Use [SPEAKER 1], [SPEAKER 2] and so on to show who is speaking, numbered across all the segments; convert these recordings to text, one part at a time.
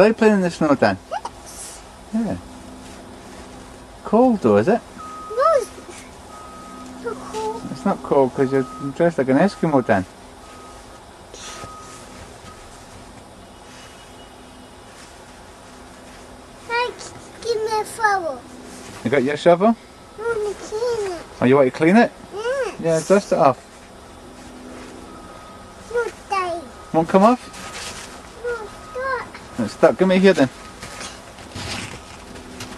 [SPEAKER 1] like playing in the snow, Dan?
[SPEAKER 2] Yes.
[SPEAKER 1] Yeah. Cold though, is it?
[SPEAKER 2] No, it's not cold.
[SPEAKER 1] It's not cold because you're dressed like an Eskimo, Dan.
[SPEAKER 2] Give me a shovel.
[SPEAKER 1] You got your shovel?
[SPEAKER 2] I want to clean it.
[SPEAKER 1] Oh, you want to clean it?
[SPEAKER 2] Yes.
[SPEAKER 1] Yeah, dust it off.
[SPEAKER 2] No, Daddy.
[SPEAKER 1] Won't come off?
[SPEAKER 2] No, stop.
[SPEAKER 1] It's stuck. Give me here then.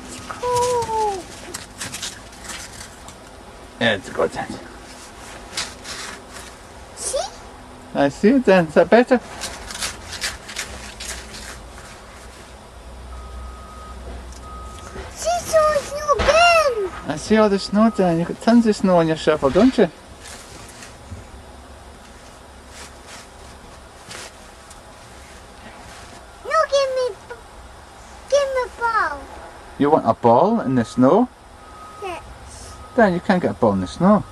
[SPEAKER 2] It's cold.
[SPEAKER 1] Yeah, it's good, Dan.
[SPEAKER 2] See?
[SPEAKER 1] I see it, Dan. Is that better?
[SPEAKER 2] See, so it's no again.
[SPEAKER 1] I see all the snow, Dan. You've got tons of snow on your shovel, don't you?
[SPEAKER 2] No, give me a ball.
[SPEAKER 1] You want a ball in the snow?
[SPEAKER 2] Yes.
[SPEAKER 1] Dan, you can't get a ball in the snow.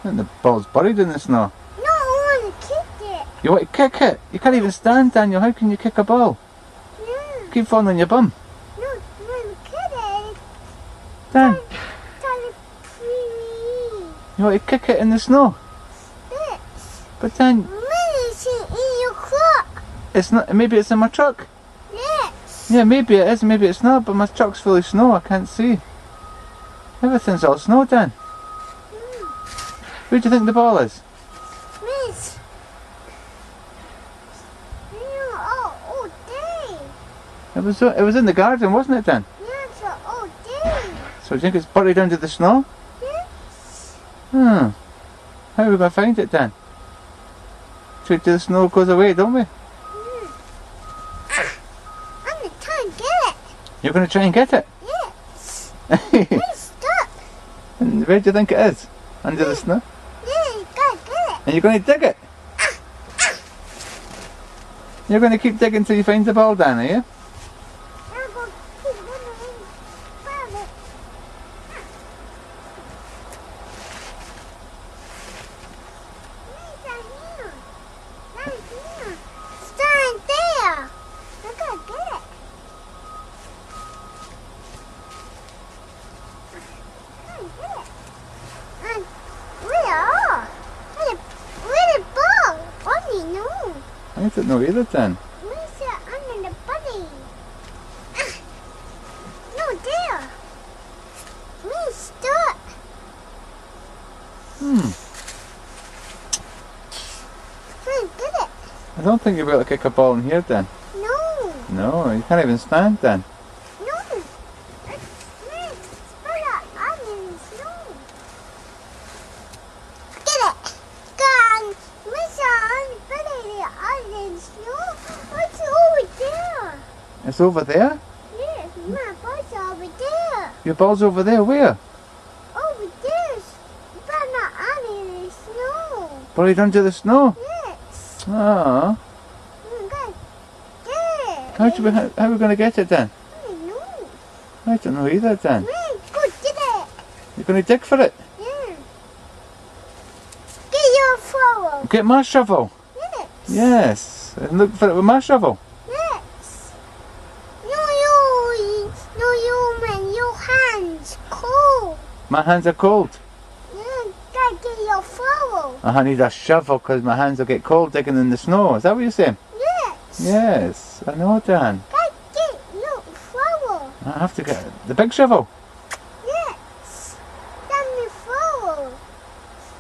[SPEAKER 1] And the ball's buried in the snow.
[SPEAKER 2] No, I want to kick it.
[SPEAKER 1] You want to kick it? You can't even stand, Daniel. How can you kick a ball?
[SPEAKER 2] Yeah.
[SPEAKER 1] Keep falling on your bum.
[SPEAKER 2] No, I want to kick it.
[SPEAKER 1] Dan,
[SPEAKER 2] Daddy, please.
[SPEAKER 1] you want to kick it in the snow?
[SPEAKER 2] Yes.
[SPEAKER 1] But Dan,
[SPEAKER 2] Medicine in your clock.
[SPEAKER 1] it's not. Maybe it's in my truck.
[SPEAKER 2] Yes.
[SPEAKER 1] Yeah, maybe it is. Maybe it's not. But my truck's full of snow. I can't see. Everything's all snow, Dan. Where do you think the ball is?
[SPEAKER 2] Miss. All day.
[SPEAKER 1] It was in the garden, wasn't it, Dan?
[SPEAKER 2] Yes, all day.
[SPEAKER 1] So do you think it's buried under the snow?
[SPEAKER 2] Yes.
[SPEAKER 1] How are we going to find it, Dan? Till the snow goes away, don't we?
[SPEAKER 2] I'm going to try and get it.
[SPEAKER 1] You're going to try and get it?
[SPEAKER 2] Yes.
[SPEAKER 1] And
[SPEAKER 2] It's stuck.
[SPEAKER 1] where do you think it is? Under the snow?
[SPEAKER 2] Yeah, you got to get it.
[SPEAKER 1] And you're going to dig it? You're going to keep digging till you find the ball, Dan, are you?
[SPEAKER 2] I'm going to keep running around it. Stand there. I got to get it. And where the ball? Only no.
[SPEAKER 1] I don't know either, Dan.
[SPEAKER 2] Where's it under the body? No, there. Me stuck. Get it.
[SPEAKER 1] I don't think you'll be able to kick a ball in here, Dan.
[SPEAKER 2] No.
[SPEAKER 1] No, you can't even stand, Dan.
[SPEAKER 2] No. It's full of onions. No. Get it. Gone. Where's the onions? No. What's over there?
[SPEAKER 1] It's over there?
[SPEAKER 2] Yes, my ball's over there.
[SPEAKER 1] Your ball's over there, where?
[SPEAKER 2] Over there. But not onions. No.
[SPEAKER 1] Buried under the snow?
[SPEAKER 2] Yes.
[SPEAKER 1] Ah.
[SPEAKER 2] Good. There.
[SPEAKER 1] How are we going to get it, Dan?
[SPEAKER 2] No.
[SPEAKER 1] I don't know either, Dan.
[SPEAKER 2] Go get it.
[SPEAKER 1] You're going to dig for it?
[SPEAKER 2] Yeah. Get your shovel.
[SPEAKER 1] Get my shovel.
[SPEAKER 2] Yes.
[SPEAKER 1] Yes. And look for it with my shovel.
[SPEAKER 2] Yes. No, man. Your hands cold.
[SPEAKER 1] My hands are cold.
[SPEAKER 2] You gotta get your shovel.
[SPEAKER 1] I need a shovel because my hands will get cold digging in the snow. Is that what you're saying?
[SPEAKER 2] Yes.
[SPEAKER 1] Yes. I know, Dan.
[SPEAKER 2] Gotta get your shovel.
[SPEAKER 1] I have to get the big shovel.
[SPEAKER 2] Yes. That's my shovel.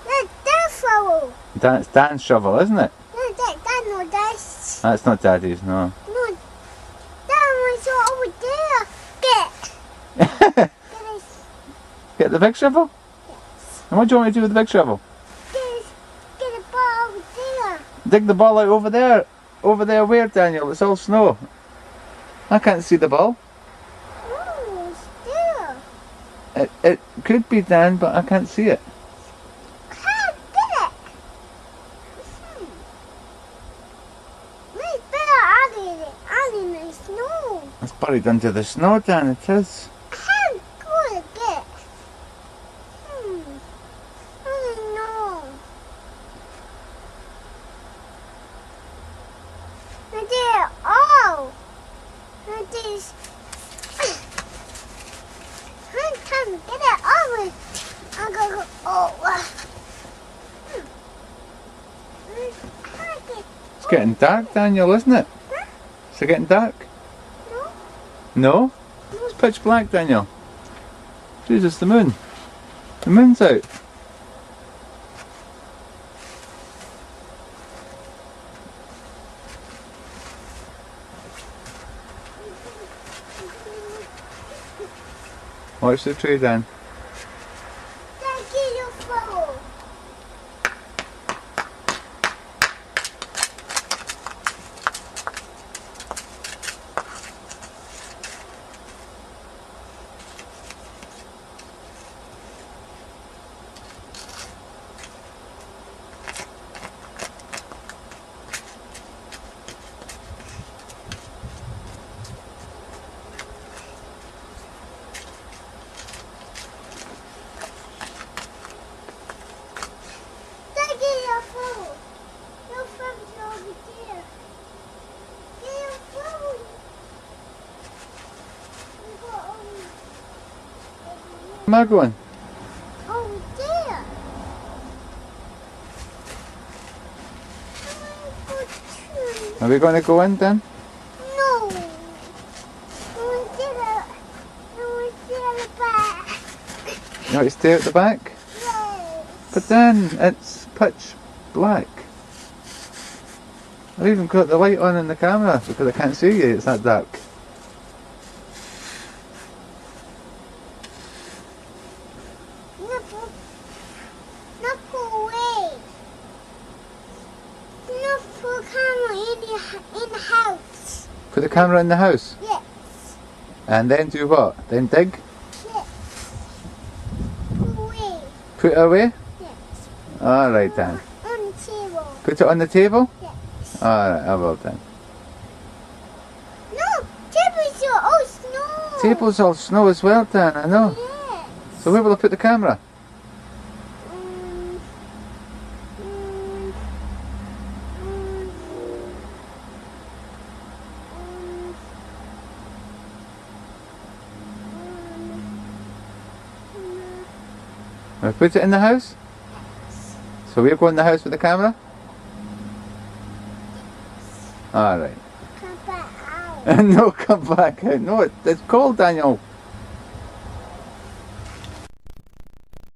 [SPEAKER 2] That's their shovel.
[SPEAKER 1] It's Dan's shovel, isn't it?
[SPEAKER 2] No, that's...
[SPEAKER 1] That's not Daddy's, no.
[SPEAKER 2] No, that one's over there. Get it.
[SPEAKER 1] Get the big shovel?
[SPEAKER 2] Yes.
[SPEAKER 1] And what do you want me to do with the big shovel?
[SPEAKER 2] Get a ball over there.
[SPEAKER 1] Dig the ball out over there. Over there where, Daniel? It's all snow. I can't see the ball.
[SPEAKER 2] No, it's there.
[SPEAKER 1] It could be, Dan, but I can't see it.
[SPEAKER 2] Can't get it. It's better out in the snow.
[SPEAKER 1] It's buried under the snow, Dan, it is.
[SPEAKER 2] Can't go to get it. I don't know. There. Oh.
[SPEAKER 1] getting dark, Daniel, isn't it? Is it getting dark?
[SPEAKER 2] No.
[SPEAKER 1] No? It's pitch black, Daniel. Jesus, the moon. The moon's out. Watch the tree, Dan.
[SPEAKER 2] Daddy, your phone. Daddy, your phone. Your phone's over there. Get your phone. You got
[SPEAKER 1] Where am I going?
[SPEAKER 2] over there.
[SPEAKER 1] Are we going to go in, Dan?
[SPEAKER 2] No. No, there. No, there back.
[SPEAKER 1] You want to stay at the back?
[SPEAKER 2] Yes.
[SPEAKER 1] But Dan, it's pitch black. I've even got the light on in the camera because I can't see you, it's that dark.
[SPEAKER 2] Not go away. Not put camera in the house.
[SPEAKER 1] Put the camera in the house.
[SPEAKER 2] Yes.
[SPEAKER 1] And then do what? Then dig?
[SPEAKER 2] Yes. Put away.
[SPEAKER 1] Put it away?
[SPEAKER 2] Yes.
[SPEAKER 1] Alright, Dan.
[SPEAKER 2] On the table.
[SPEAKER 1] Put it on the table?
[SPEAKER 2] Yes.
[SPEAKER 1] Alright, I will, Dan.
[SPEAKER 2] No, tables are all snow.
[SPEAKER 1] Table's all snow as well, Dan, I know.
[SPEAKER 2] Yes.
[SPEAKER 1] So where will I put the camera?
[SPEAKER 2] Mm, mm, mm,
[SPEAKER 1] Will I put it in the house? So we're going in the house with the camera? Alright.
[SPEAKER 2] come back out.
[SPEAKER 1] No, come back out. No, it's cold, Daniel.